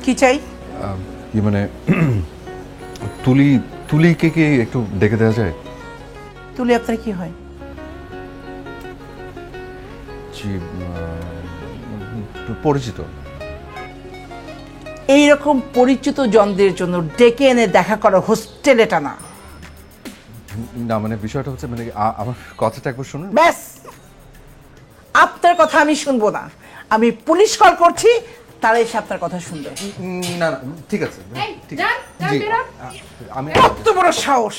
কি চাই? কি মানে তুলিকে কি একটু ডেকে দেওয়া যায়? তুলি আপনার কি হয়? জি, পরিচিত। এইরকম পরিচিত জনদের জন্য ডেকে এনে দেখা করা হোস্টেল এটা না। না মানে বিষয়টা হচ্ছে মানে আমার কথাটা একবার শুনুন। ব্যাস, আপনার কথা আমি শুনবো না। আমি পুলিশ কল করছি, তারা এসে আপনার কথা শুনবে। না না ঠিক আছে, ঠিক আছে। জি, আমি কত বড় সাহস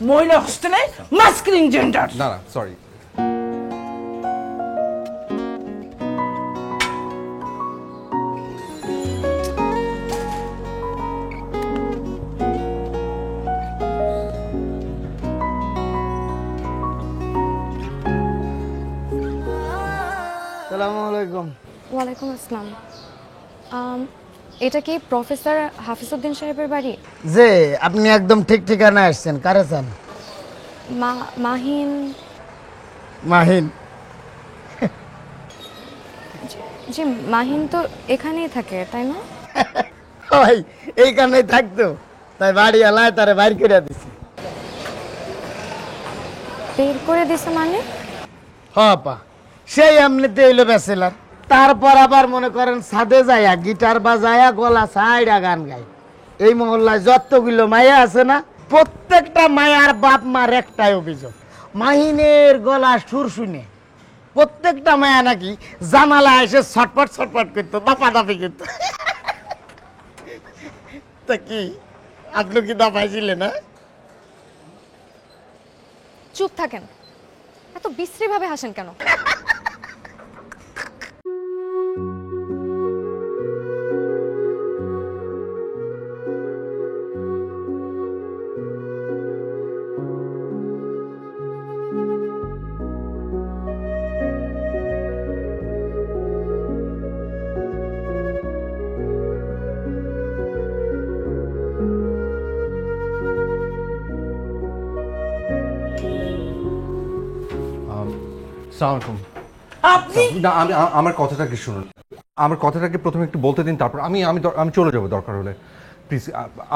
মহিলা হোস্টেলে মাস্কুলিন জেন্ডার! না না সরি। আসসালামু আলাইকুম। ওয়ালাইকুম আসসালাম। এটা কি প্রফেসর হাফিজউদ্দিন সাহেবের বাড়ি? যে আপনি একদম ঠিক ঠিকানা আসছেন। কারে চান? মাহিন। মাহিন? জি, মাহিন তো এখানেই থাকে, তাই না? ওই এইখানেই থাকতো, তাই বাড়ি আলায় তারে বাইর করে দিছি। বের করে দিছে মানে? পা সেই এমনিতে এলো ব্যাচেলার, তারপর আবার মনে করেন ছাদে যায়া গিটার বাজায়া গলা ছাইড়া গান গায়। এই মহল্লায় যতগুলো মায়া আছে না, প্রত্যেকটা মায়ার বাপ মার একটাই অভিযোগ, মাহিনের গলা সুর শুনে প্রত্যেকটা মায়া নাকি জানালা এসে ছটপট ছটপট করতো, দাপা দাপি করতো। তা কি আপনি কি দাপাইছিলেন? না চুপ থাকেন, এত বিশ্রী ভাবে হাসেন কেন? আসসালামু আলাইকুম। আপনি না আমি আমার কথাটাকে শুনুন, আমার কথাটাকে প্রথমে একটু বলতে দিন, তারপর আমি আমি আমি চলে যাব দরকার হলে। প্লিজ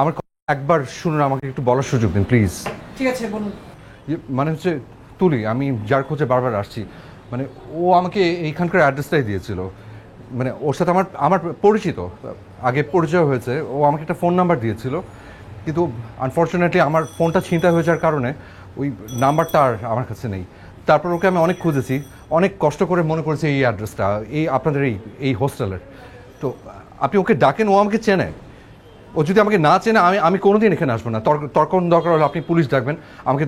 আমার একবার শুনুন, আমাকে একটু বলার সুযোগ দিন প্লিজ। ঠিক আছে, বলুন। মানে হচ্ছে তুলি, আমি যার খোঁজে বারবার আসছি, মানে ও আমাকে এইখানকার অ্যাড্রেসটাই দিয়েছিল। মানে ওর সাথে আমার আমার পরিচিত, আগে পরিচয় হয়েছে। ও আমাকে একটা ফোন নাম্বার দিয়েছিল, কিন্তু আনফর্চুনেটলি আমার ফোনটা ছিনতাই হয়ে যাওয়ার কারণে ওই নাম্বারটা আর আমার কাছে নেই। তারপর ওকে আমি অনেক খুঁজেছি, অনেক কষ্ট করে মনে করেছি এই অ্যাড্রেসটা এই আপনাদের এই হোস্টেলের। তো আপনি ওকে ডাকেন, ও আমাকে চেনে। ও যদি আমাকে না চেনে আমি কোনোদিন এখানে আসবো না। তর্ক দরকার হলে আপনি পুলিশ ডাকবেন, আমাকে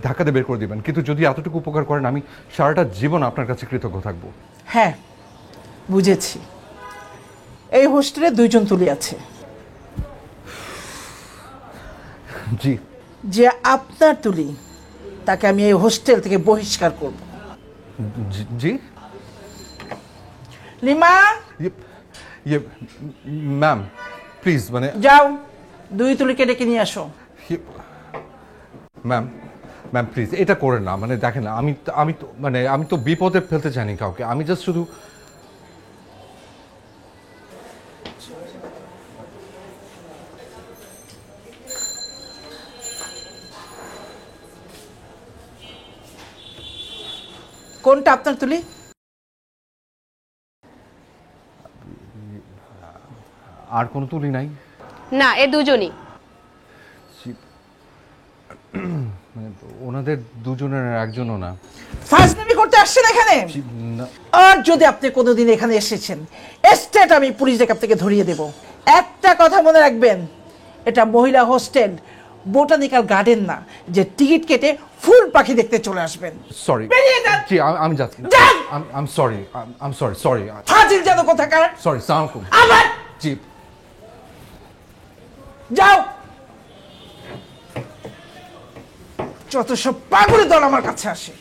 ধাক্কা দিয়ে বের করে দিবেন, কিন্তু যদি এতটুকু উপকার করেন আমি সারাটা জীবন আপনার কাছে কৃতজ্ঞ থাকবো। হ্যাঁ, বুঝেছি। এই হোস্টেলে 2 জন তুলি আছে। জি যে আপনার তুলি, তাকে আমি এই হোস্টেল থেকে বহিষ্কার করব। জি লিমা, ইয়ে ম্যাম প্লিজ, মানে যাও 2 তুলিকে ডেকে নিয়ে আসো। ম্যাম ম্যাম প্লিজ এটা করেন না। মানে দেখেন না, আমি তো বিপদে ফেলতে চাইনি কাউকে, আমি জাস্ট শুধু কোনটা আপনার তুলি? আর কোনো তুলি নাই? না, এ দুজনই। মানে ওনাদের দুজনের একজনও না। ফাজলামি করতে আসছেন এখানে? না আর যদি আপনি কোনোদিন এখানে এসেছেন, এস্টেট আমি পুলিশ ডেকে আপনাকে ধরিয়ে দেব। একটা কথা মনে রাখবেন, এটা মহিলা হোস্টেল, বোটানিক্যাল গার্ডেন না যে টিকিট কেটে ফুল পাখি দেখতে চলে আসবেন। সরি বেরিয়ে যান। জি আমি যাচ্ছি না। যান। আই এম সরি ফাজিল যেন কোথাকার। সরি সালাম আলাইকুম। আবার জি যাও। যত সব পাগলের দল আমার কাছে আসে।